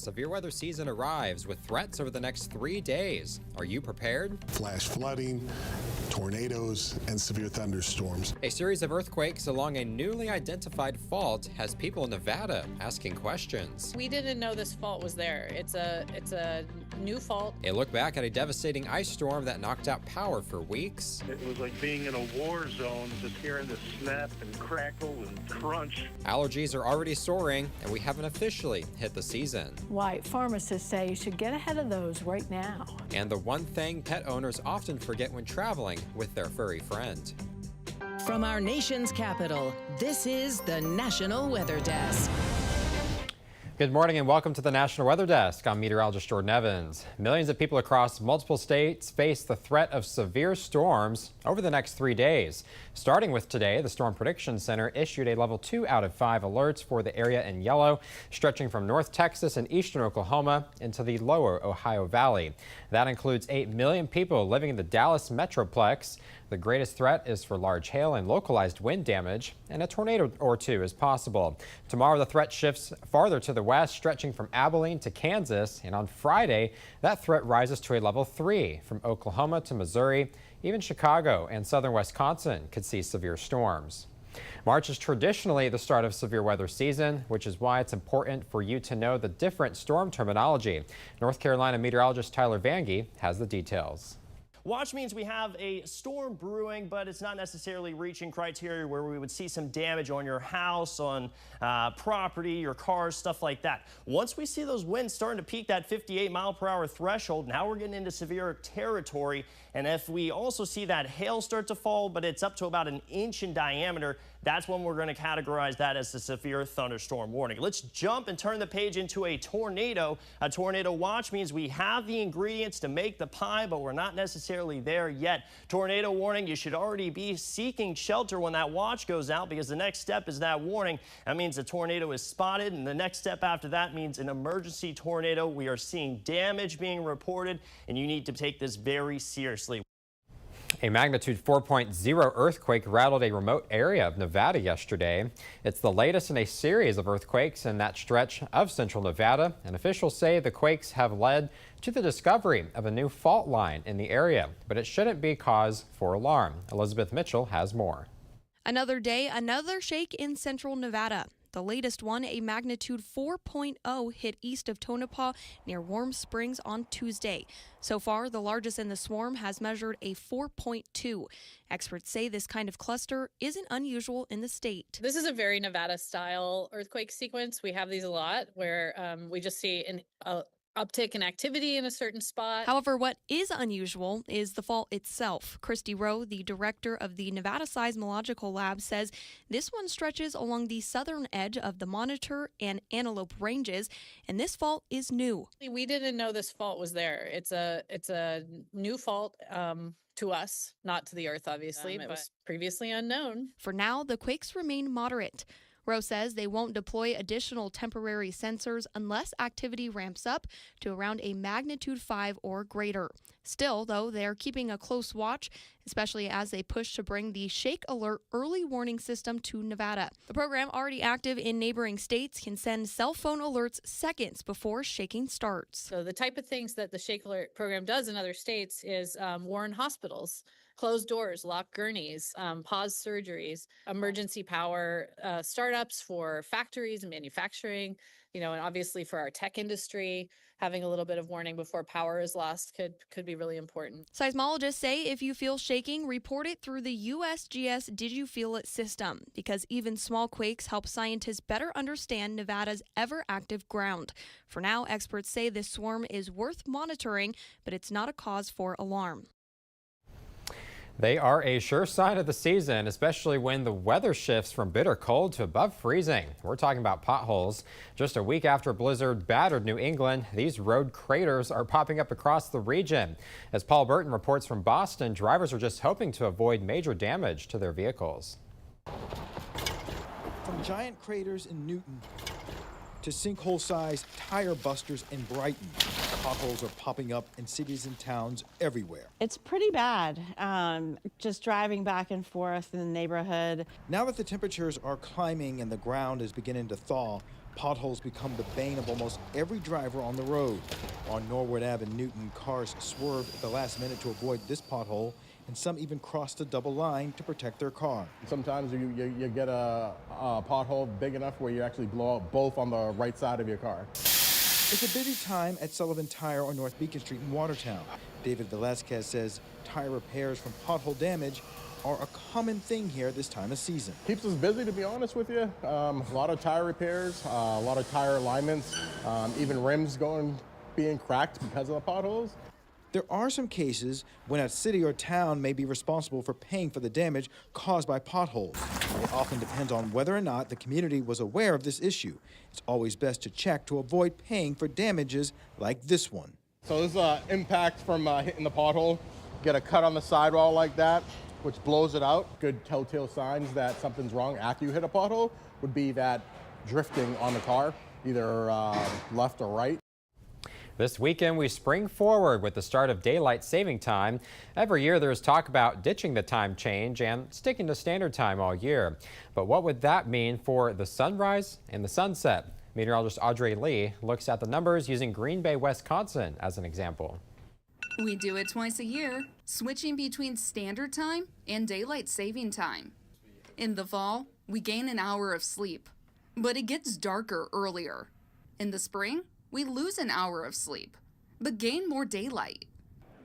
severe weather season arrives with threats over the next 3 days. Are you prepared? Flash flooding, tornadoes, and severe thunderstorms. A series of earthquakes along a newly identified fault has people in Nevada asking questions. We didn't know this fault was there. It's a new fault. A look back at a devastating ice storm that knocked out power for weeks. It was like being in a war zone, just hearing the snap and crackle and crunch. Allergies are already soaring, and we haven't officially hit the season. Why, pharmacists say you should get ahead of those right now. And the one thing pet owners often forget when traveling with their furry friend. From our nation's capital, this is the National Weather Desk. Good morning and welcome to the National Weather Desk. I'm meteorologist Jordan Evans. Millions of people across multiple states face the threat of severe storms over the next 3 days. Starting with today, the Storm Prediction Center issued a level 2 out of 5 alerts for the area in yellow, stretching from North Texas and eastern Oklahoma into the lower Ohio Valley. That includes 8 million people living in the Dallas Metroplex. The greatest threat is for large hail and localized wind damage, and a tornado or two is possible. Tomorrow, the threat shifts farther to the west, stretching from Abilene to Kansas, and on Friday, that threat rises to a level 3 from Oklahoma to Missouri. Even Chicago and southern Wisconsin could see severe storms. March is traditionally the start of severe weather season, which is why it's important for you to know the different storm terminology. North Carolina meteorologist Tyler Vange has the details. Watch means we have a storm brewing, but it's not necessarily reaching criteria where we would see some damage on your house, on property, your cars, stuff like that. Once we see those winds starting to peak that 58-mile-per-hour threshold, now we're getting into severe territory. And if we also see that hail start to fall, but it's up to about 1 inch in diameter, that's when we're going to categorize that as a severe thunderstorm warning. Let's jump and turn the page into a tornado. A tornado watch means we have the ingredients to make the pie, but we're not necessarily there yet. Tornado warning, you should already be seeking shelter when that watch goes out, because the next step is that warning. That means a tornado is spotted, and the next step after that means an emergency tornado. We are seeing damage being reported, and you need to take this very seriously. A magnitude 4.0 earthquake rattled a remote area of Nevada yesterday. It's the latest in a series of earthquakes in that stretch of central Nevada, and officials say the quakes have led to the discovery of a new fault line in the area, but it shouldn't be cause for alarm. Elizabeth Mitchell has more. Another day, another shake in central Nevada. The latest one, a magnitude 4.0, hit east of Tonopah near Warm Springs on Tuesday. So far, the largest in the swarm has measured a 4.2. Experts say this kind of cluster isn't unusual in the state. This is a very Nevada-style earthquake sequence. We have these a lot where we just see an uptick in activity in a certain spot. However, what is unusual is the fault itself. Christy Rowe, the director of the Nevada Seismological Lab, says this one stretches along the southern edge of the Monitor and Antelope ranges, and this fault is new. We didn't know this fault was there. It's a new fault to us, not to the Earth, obviously. It was previously unknown. For now, the quakes remain moderate. Rowe says they won't deploy additional temporary sensors unless activity ramps up to around a magnitude 5 or greater. Still, though, they're keeping a close watch, especially as they push to bring the Shake Alert early warning system to Nevada. The program, already active in neighboring states, can send cell phone alerts seconds before shaking starts. So the type of things that the Shake Alert program does in other states is warn hospitals, close doors, lock gurneys, pause surgeries, emergency power startups for factories and manufacturing, and obviously for our tech industry, having a little bit of warning before power is lost could be really important. Seismologists say if you feel shaking, report it through the USGS Did You Feel It system, because even small quakes help scientists better understand Nevada's ever-active ground. For now, experts say this swarm is worth monitoring, but it's not a cause for alarm. They are a sure sign of the season, especially when the weather shifts from bitter cold to above freezing. We're talking about potholes. Just a week after a blizzard battered New England, these road craters are popping up across the region. As Paul Burton reports from Boston, drivers are just hoping to avoid major damage to their vehicles. From giant craters in Newton to sinkhole-sized tire busters in Brighton, potholes are popping up in cities and towns everywhere. It's pretty bad, just driving back and forth in the neighborhood. Now that the temperatures are climbing and the ground is beginning to thaw, Potholes become the bane of almost every driver on the road. On Norwood Ave in Newton, cars swerve at the last minute to avoid this pothole, and some even cross the double line to protect their car. Sometimes you get a pothole big enough where you actually blow out both on the right side of your car. It's a busy time at Sullivan Tire on North Beacon Street in Watertown. David Velasquez says tire repairs from pothole damage are a common thing here this time of season. Keeps us busy, to be honest with you. A lot of tire repairs, a lot of tire alignments, even rims being cracked because of the potholes. There are some cases when a city or town may be responsible for paying for the damage caused by potholes. It often depends on whether or not the community was aware of this issue. It's always best to check to avoid paying for damages like this one. So this is an impact from hitting the pothole. Get a cut on the sidewall like that, which blows it out. Good telltale signs that something's wrong after you hit a pothole would be that drifting on the car, either left or right. This weekend, we spring forward with the start of daylight saving time. Every year, there's talk about ditching the time change and sticking to standard time all year. But what would that mean for the sunrise and the sunset? Meteorologist Audrey Lee looks at the numbers using Green Bay, Wisconsin as an example. We do it twice a year, switching between standard time and daylight saving time. In the fall, we gain an hour of sleep, but it gets darker earlier. In the spring, we lose an hour of sleep, but gain more daylight.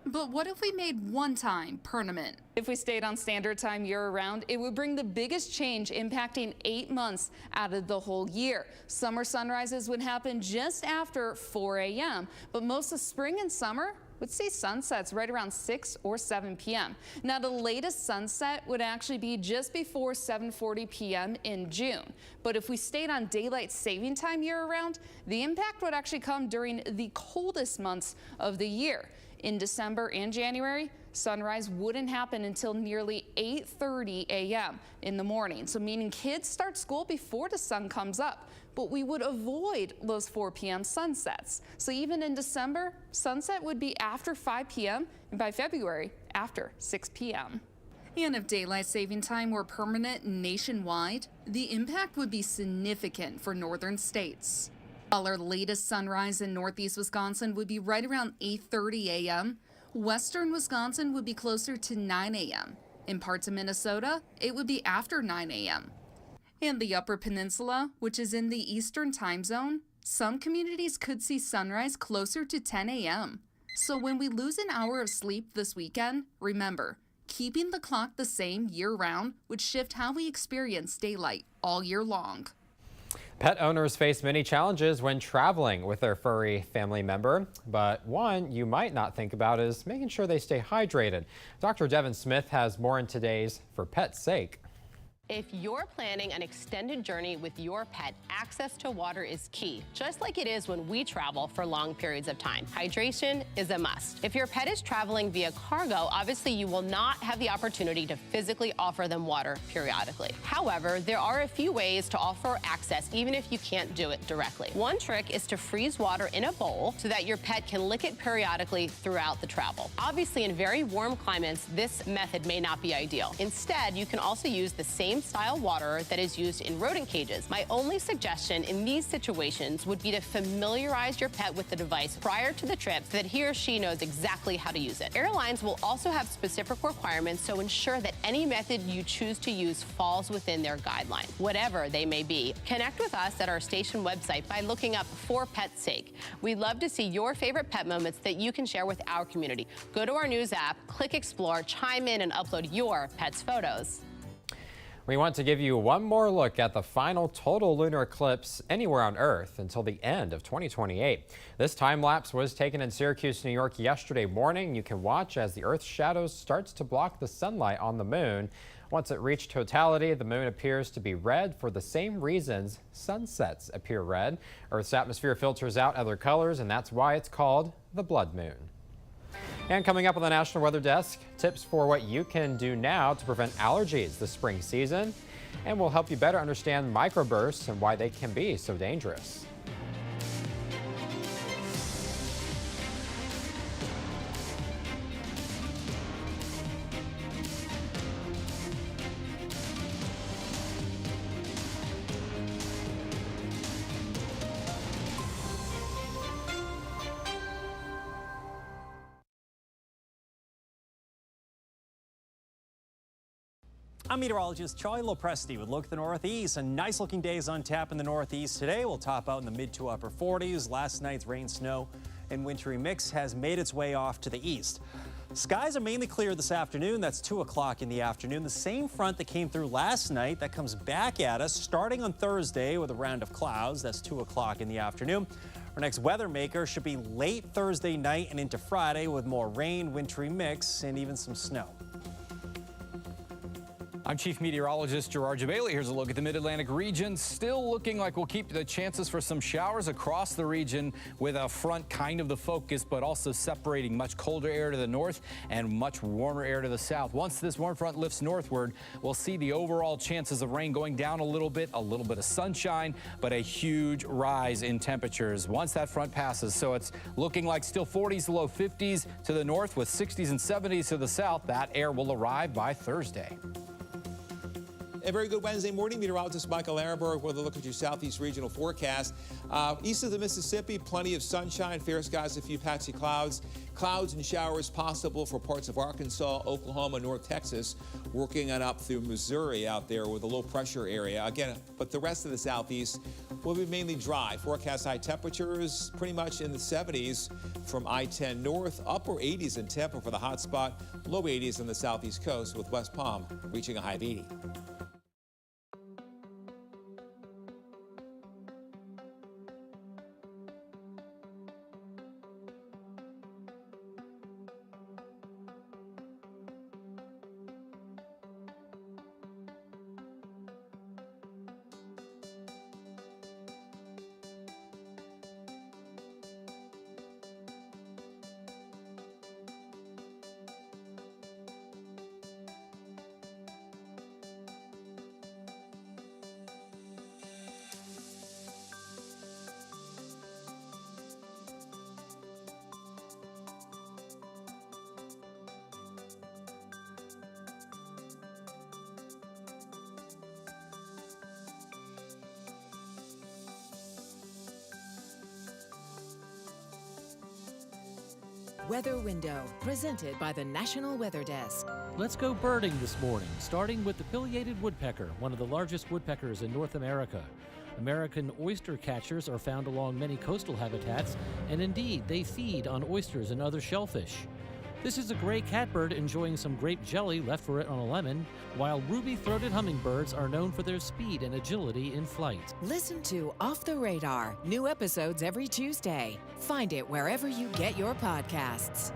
But what if we made one time permanent? If we stayed on standard time year-round, it would bring the biggest change, impacting 8 months out of the whole year. Summer sunrises would happen just after 4 a.m., but most of spring and summer would see sunsets right around 6 or 7 p.m. Now, the latest sunset would actually be just before 7:40 p.m. in June. But if we stayed on daylight saving time year-round, the impact would actually come during the coldest months of the year. In December and January, sunrise wouldn't happen until nearly 8:30 a.m. in the morning, so meaning kids start school before the sun comes up. But we would avoid those 4 p.m. sunsets. So even in December, sunset would be after 5 p.m. and by February, after 6 p.m. And if daylight saving time were permanent nationwide, the impact would be significant for northern states. While our latest sunrise in northeast Wisconsin would be right around 8:30 a.m., western Wisconsin would be closer to 9 a.m. In parts of Minnesota, it would be after 9 a.m. And the Upper Peninsula, which is in the Eastern time zone, some communities could see sunrise closer to 10 a.m. So when we lose an hour of sleep this weekend, remember, keeping the clock the same year-round would shift how we experience daylight all year long. Pet owners face many challenges when traveling with their furry family member, but one you might not think about is making sure they stay hydrated. Dr. Devin Smith has more in today's For Pet's Sake. If you're planning an extended journey with your pet, access to water is key, just like it is when we travel for long periods of time. Hydration is a must. If your pet is traveling via cargo, obviously you will not have the opportunity to physically offer them water periodically. However, there are a few ways to offer access even if you can't do it directly. One trick is to freeze water in a bowl so that your pet can lick it periodically throughout the travel. Obviously, in very warm climates, this method may not be ideal. Instead, you can also use the same style water that is used in rodent cages. My only suggestion in these situations would be to familiarize your pet with the device prior to the trip so that he or she knows exactly how to use it. Airlines will also have specific requirements, so ensure that any method you choose to use falls within their guidelines, whatever they may be. Connect with us at our station website by looking up For Pet's Sake. We'd love to see your favorite pet moments that you can share with our community. Go to our news app, click Explore, chime in, and upload your pet's photos. We want to give you one more look at the final total lunar eclipse anywhere on Earth until the end of 2028. This time lapse was taken in Syracuse, New York yesterday morning. You can watch as the Earth's shadows starts to block the sunlight on the moon. Once it reached totality, the moon appears to be red for the same reasons sunsets appear red. Earth's atmosphere filters out other colors, and that's why it's called the blood moon. And coming up on the National Weather Desk, tips for what you can do now to prevent allergies this spring season. And we'll help you better understand microbursts and why they can be so dangerous. I'm meteorologist Charlie Lopresti with Look at the Northeast. And nice looking days on tap in the Northeast today. We'll top out in the mid to upper 40s. Last night's rain, snow, and wintry mix has made its way off to the east. Skies are mainly clear this afternoon. That's 2 o'clock in the afternoon. The same front that came through last night that comes back at us starting on Thursday with a round of clouds. That's 2 o'clock in the afternoon. Our next weather maker should be late Thursday night and into Friday with more rain, wintry mix, and even some snow. I'm Chief Meteorologist Gerard Jabali. Here's a look at the Mid-Atlantic region. Still looking like we'll keep the chances for some showers across the region with a front kind of the focus, but also separating much colder air to the north and much warmer air to the south. Once this warm front lifts northward, we'll see the overall chances of rain going down a little bit of sunshine, but a huge rise in temperatures once that front passes. So it's looking like still 40s to low 50s to the north with 60s and 70s to the south. That air will arrive by Thursday. A very good Wednesday morning. Meteorologist Michael Arenberg with a look at your southeast regional forecast. East of the Mississippi, plenty of sunshine, fair skies, a few patchy clouds. Clouds and showers possible for parts of Arkansas, Oklahoma, North Texas, working on up through Missouri out there with a low pressure area. Again, but the rest of the southeast will be mainly dry. Forecast high temperatures pretty much in the 70s from I-10 north, upper 80s in Tampa for the hot spot, low 80s on the southeast coast with West Palm reaching a high of 80. Weather Window, presented by the National Weather Desk. Let's go birding this morning, starting with the pileated woodpecker, one of the largest woodpeckers in North America. American oyster catchers are found along many coastal habitats, and indeed, they feed on oysters and other shellfish. This is a gray catbird enjoying some grape jelly left for it on a lemon, while ruby-throated hummingbirds are known for their speed and agility in flight. Listen to Off the Radar, new episodes every Tuesday. Find it wherever you get your podcasts.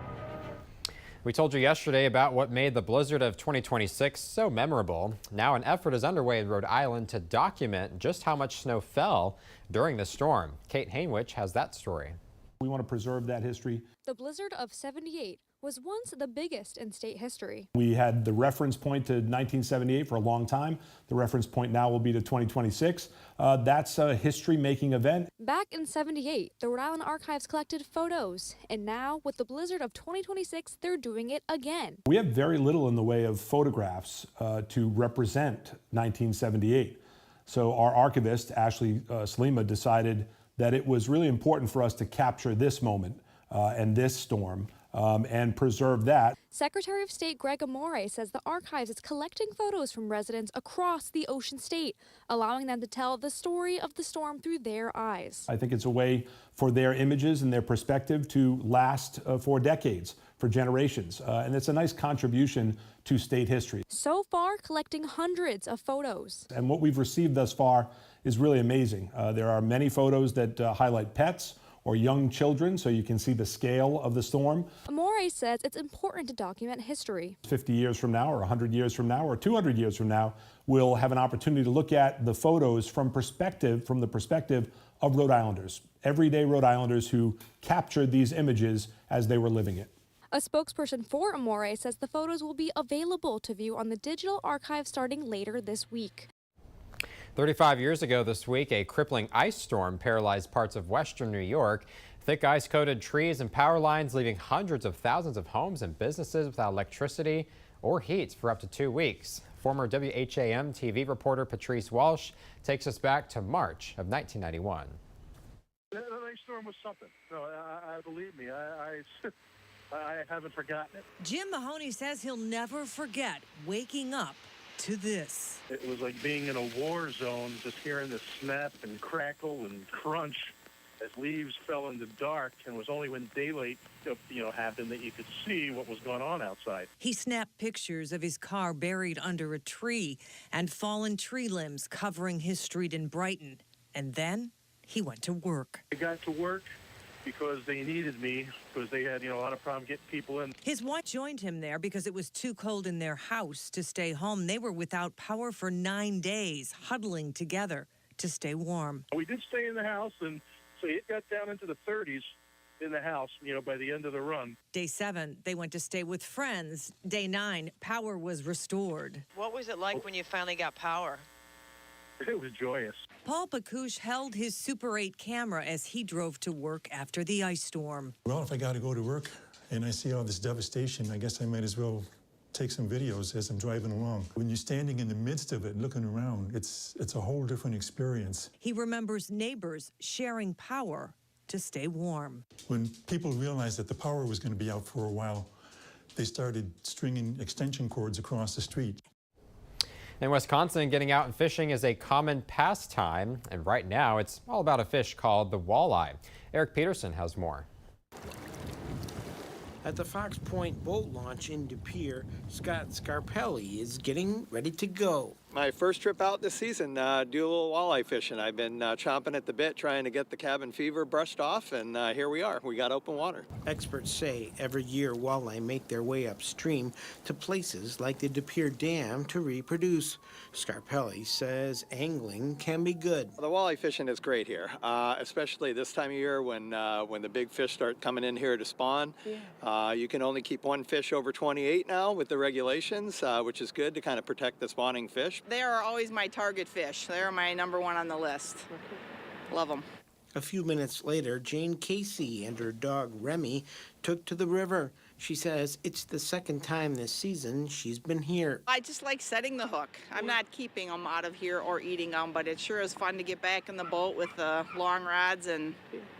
We told you yesterday about what made the blizzard of 2026 so memorable. Now an effort is underway in Rhode Island to document just how much snow fell during the storm. Kate Hainwich has that story. We want to preserve that history. The blizzard of '78 was once the biggest in state history. We had the reference point to 1978 for a long time. The reference point now will be to 2026. That's a history-making event. Back in '78, the Rhode Island Archives collected photos, and now with the blizzard of 2026, they're doing it again. We have very little in the way of photographs to represent 1978. So our archivist, Ashley Salima, decided that it was really important for us to capture this moment and this storm and preserve that. Secretary of State Greg Amore says the archives is collecting photos from residents across the Ocean State, allowing them to tell the story of the storm through their eyes. I think it's a way for their images and their perspective to last for decades, for generations, and it's a nice contribution to state history. So far, collecting hundreds of photos. And what we've received thus far is really amazing. There are many photos that highlight pets or young children, so you can see the scale of the storm. Amore says it's important to document history. 50 years from now, or 100 years from now, or 200 years from now, we'll have an opportunity to look at the photos from the perspective of Rhode Islanders, everyday Rhode Islanders who captured these images as they were living it. A spokesperson for Amore says the photos will be available to view on the digital archive starting later this week. 35 years ago this week, a crippling ice storm paralyzed parts of western New York. Thick ice coated trees and power lines, leaving hundreds of thousands of homes and businesses without electricity or heat for up to 2 weeks. Former WHAM TV reporter Patrice Walsh takes us back to March of 1991. The ice storm was something. No, I believe me. I haven't forgotten it. Jim Mahoney says he'll never forget waking up to this. It was like being in a war zone, just hearing the snap and crackle and crunch as leaves fell in the dark, and it was only when daylight happened that you could see what was going on outside. He snapped pictures of his car buried under a tree and fallen tree limbs covering his street in Brighton. And then he went to work. I got to work because they needed me, because they had a lot of problem getting people in. His wife joined him there because it was too cold in their house to stay home. They were without power for 9 days, huddling together to stay warm. We did stay in the house, and so it got down into the 30s in the house, by the end of the run. Day 7, they went to stay with friends. Day 9, power was restored. What was it like when you finally got power? It was joyous. Paul Pacouche held his Super 8 camera as he drove to work after the ice storm. Well, if I got to go to work and I see all this devastation, I guess I might as well take some videos as I'm driving along. When you're standing in the midst of it, looking around, it's a whole different experience. He remembers neighbors sharing power to stay warm. When people realized that the power was going to be out for a while, they started stringing extension cords across the street. In Wisconsin, getting out and fishing is a common pastime, and right now it's all about a fish called the walleye. Eric Peterson has more. At the Fox Point boat launch in De Pere, Scott Scarpelli is getting ready to go. My first trip out this season, do a little walleye fishing. I've been chomping at the bit trying to get the cabin fever brushed off, and here we are. We got open water. Experts say every year walleye make their way upstream to places like the De Pere Dam to reproduce. Scarpelli says angling can be good. The walleye fishing is great here, especially this time of year when the big fish start coming in here to spawn. Yeah. You can only keep one fish over 28 now with the regulations, which is good to kind of protect the spawning fish. They are always my target fish. They're my number one on the list. Love them. A few minutes later, Jane Casey and her dog Remy took to the river. She says it's the second time this season she's been here. I just like setting the hook. I'm not keeping them out of here or eating them, but it sure is fun to get back in the boat with the long rods and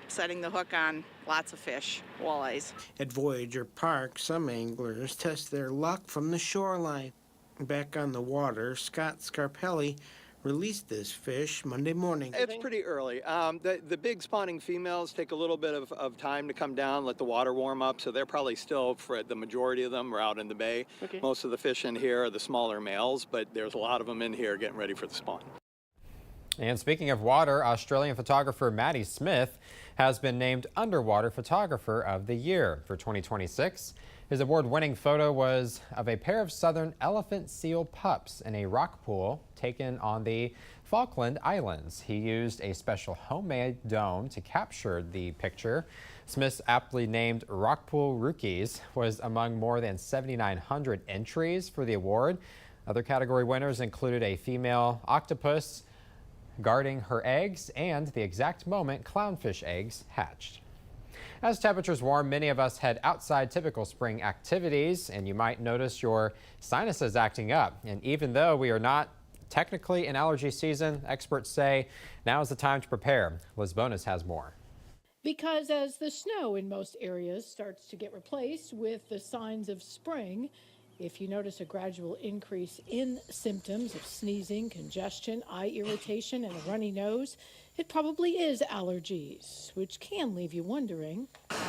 setting the hook on lots of fish, walleyes. At Voyager Park, some anglers test their luck from the shoreline. Back on the water, Scott Scarpelli released this fish Monday morning. It's pretty early. The big spawning females take a little bit of time to come down, let the water warm up, so they're probably still, for the majority of them, are out in the bay. Okay. Most of the fish in here are the smaller males, but there's a lot of them in here getting ready for the spawn. And speaking of water, Australian photographer Maddie Smith has been named Underwater Photographer of the Year for 2026. His award-winning photo was of a pair of southern elephant seal pups in a rock pool taken on the Falkland Islands. He used a special homemade dome to capture the picture. Smith's aptly named Rock Pool Rookies was among more than 7,900 entries for the award. Other category winners included a female octopus guarding her eggs and the exact moment clownfish eggs hatched. As temperatures warm, many of us head outside typical spring activities, and you might notice your sinuses acting up. And even though we are not technically in allergy season, experts say now is the time to prepare. Liz Bonas has more. Because as the snow in most areas starts to get replaced with the signs of spring, if you notice a gradual increase in symptoms of sneezing, congestion, eye irritation, and a runny nose, it probably is allergies, which can leave you wondering,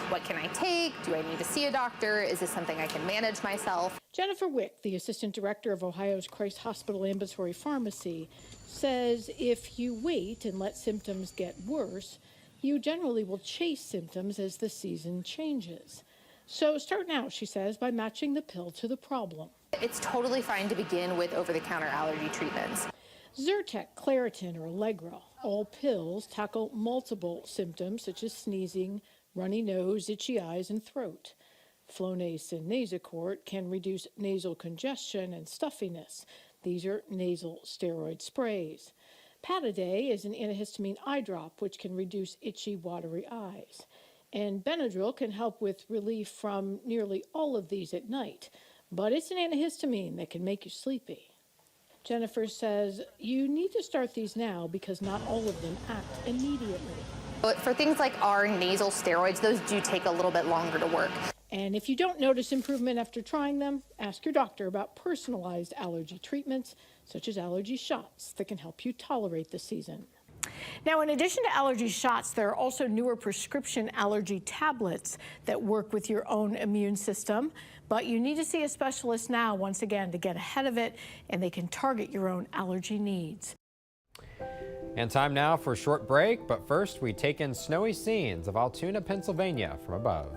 what can I take? Do I need to see a doctor? Is this something I can manage myself? Jennifer Wick, the assistant director of Ohio's Christ Hospital Ambulatory Pharmacy, says if you wait and let symptoms get worse, you generally will chase symptoms as the season changes. So start now, she says, by matching the pill to the problem. It's totally fine to begin with over-the-counter allergy treatments. Zyrtec, Claritin, or Allegra, all pills tackle multiple symptoms such as sneezing, runny nose, itchy eyes, and throat. Flonase and Nasacort can reduce nasal congestion and stuffiness. These are nasal steroid sprays. Pataday is an antihistamine eye drop which can reduce itchy, watery eyes. And Benadryl can help with relief from nearly all of these at night, but it's an antihistamine that can make you sleepy. Jennifer says you need to start these now because not all of them act immediately. But for things like our nasal steroids, those do take a little bit longer to work. And if you don't notice improvement after trying them, ask your doctor about personalized allergy treatments, such as allergy shots that can help you tolerate the season. Now, in addition to allergy shots, there are also newer prescription allergy tablets that work with your own immune system. But you need to see a specialist now, once again, to get ahead of it, and they can target your own allergy needs. And time now for a short break, but first we take in snowy scenes of Altoona, Pennsylvania from above.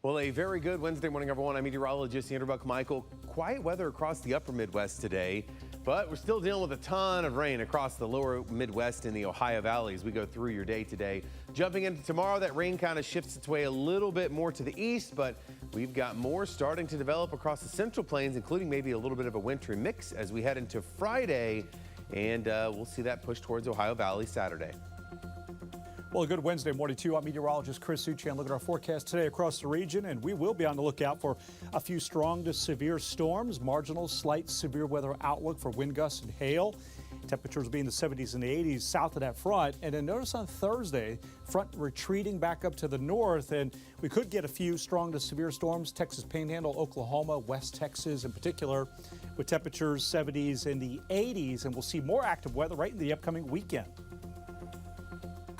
Well, a very good Wednesday morning, everyone. I'm meteorologist Andrew Buck-Michael. Quiet weather across the upper Midwest today, but we're still dealing with a ton of rain across the lower Midwest and the Ohio Valley as we go through your day today. Jumping into tomorrow, that rain kind of shifts its way a little bit more to the east, but we've got more starting to develop across the Central Plains, including maybe a little bit of a wintry mix as we head into Friday, and we'll see that push towards Ohio Valley Saturday. Well, a good Wednesday morning to you. I'm meteorologist Chris Suchan. Look at our forecast today across the region, and we will be on the lookout for a few strong to severe storms, marginal, slight severe weather outlook for wind gusts and hail. Temperatures will be in the 70s and the 80s south of that front. And then notice on Thursday, front retreating back up to the north, and we could get a few strong to severe storms, Texas Panhandle, Oklahoma, West Texas in particular, with temperatures 70s and the 80s, and we'll see more active weather right in the upcoming weekend.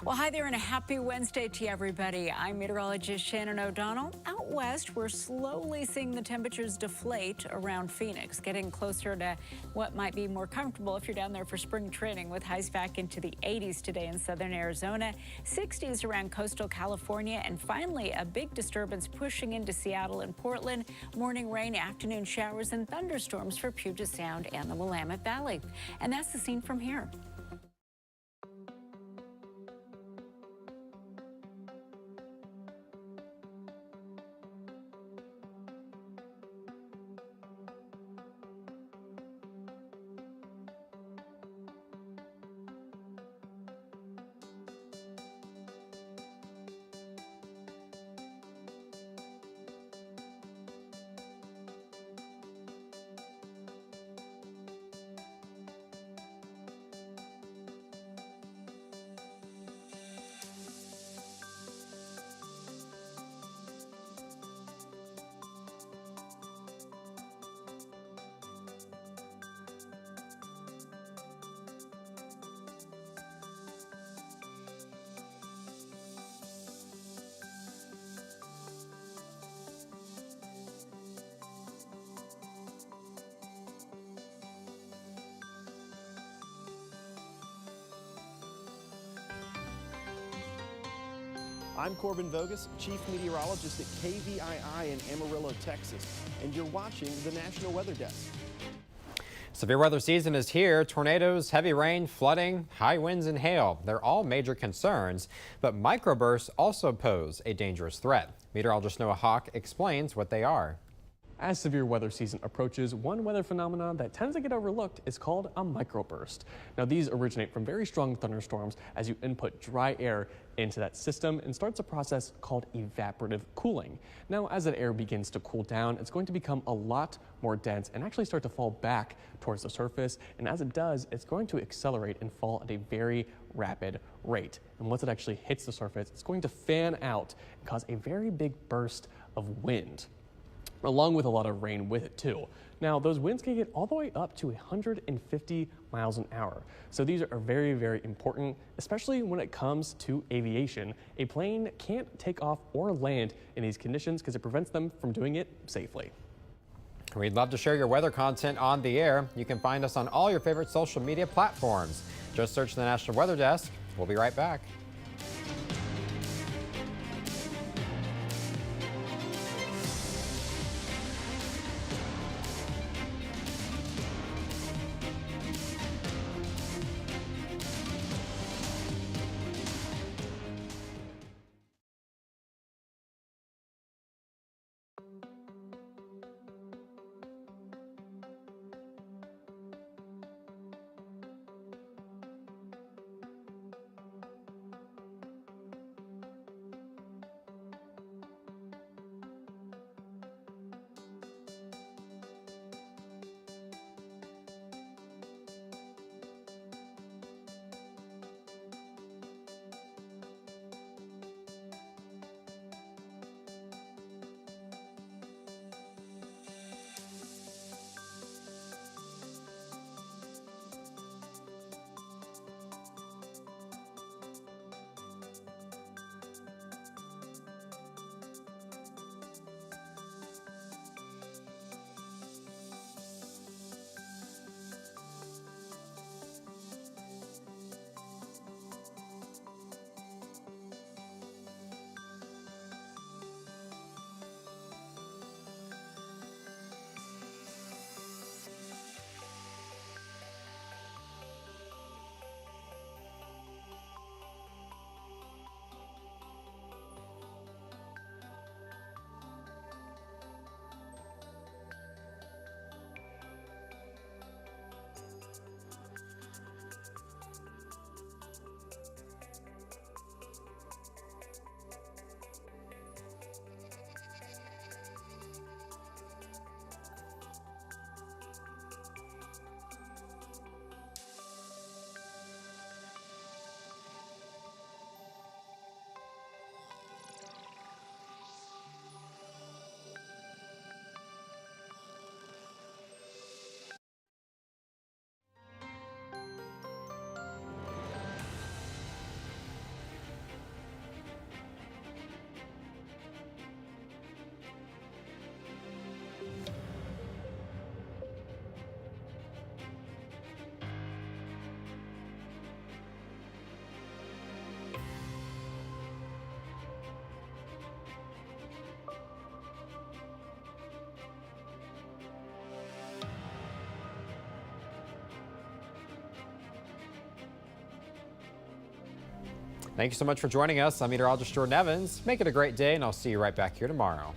Well, hi there and a happy Wednesday to everybody. I'm meteorologist Shannon O'Donnell. Out west, we're slowly seeing the temperatures deflate around Phoenix, getting closer to what might be more comfortable if you're down there for spring training, with highs back into the 80s today in southern Arizona, 60s around coastal California, and finally a big disturbance pushing into Seattle and Portland. Morning rain, afternoon showers, and thunderstorms for Puget Sound and the Willamette Valley. And that's the scene from here. I'm Corbin Vogus, Chief Meteorologist at KVII in Amarillo, Texas, and you're watching the National Weather Desk. Severe weather season is here. Tornadoes, heavy rain, flooding, high winds, and hail. They're all major concerns, but microbursts also pose a dangerous threat. Meteorologist Noah Hawk explains what they are. As severe weather season approaches, one weather phenomenon that tends to get overlooked is called a microburst. Now, these originate from very strong thunderstorms as you input dry air into that system and starts a process called evaporative cooling. Now, as that air begins to cool down, it's going to become a lot more dense and actually start to fall back towards the surface. And as it does, it's going to accelerate and fall at a very rapid rate. And once it actually hits the surface, it's going to fan out and cause a very big burst of wind, along with a lot of rain with it too. Now, those winds can get all the way up to 150 miles an hour. So these are very, very important, especially when it comes to aviation. A plane can't take off or land in these conditions because it prevents them from doing it safely. We'd love to share your weather content on the air. You can find us on all your favorite social media platforms. Just search the National Weather Desk. We'll be right back. Thank you so much for joining us. I'm meteorologist Jordan Evans. Make it a great day, and I'll see you right back here tomorrow.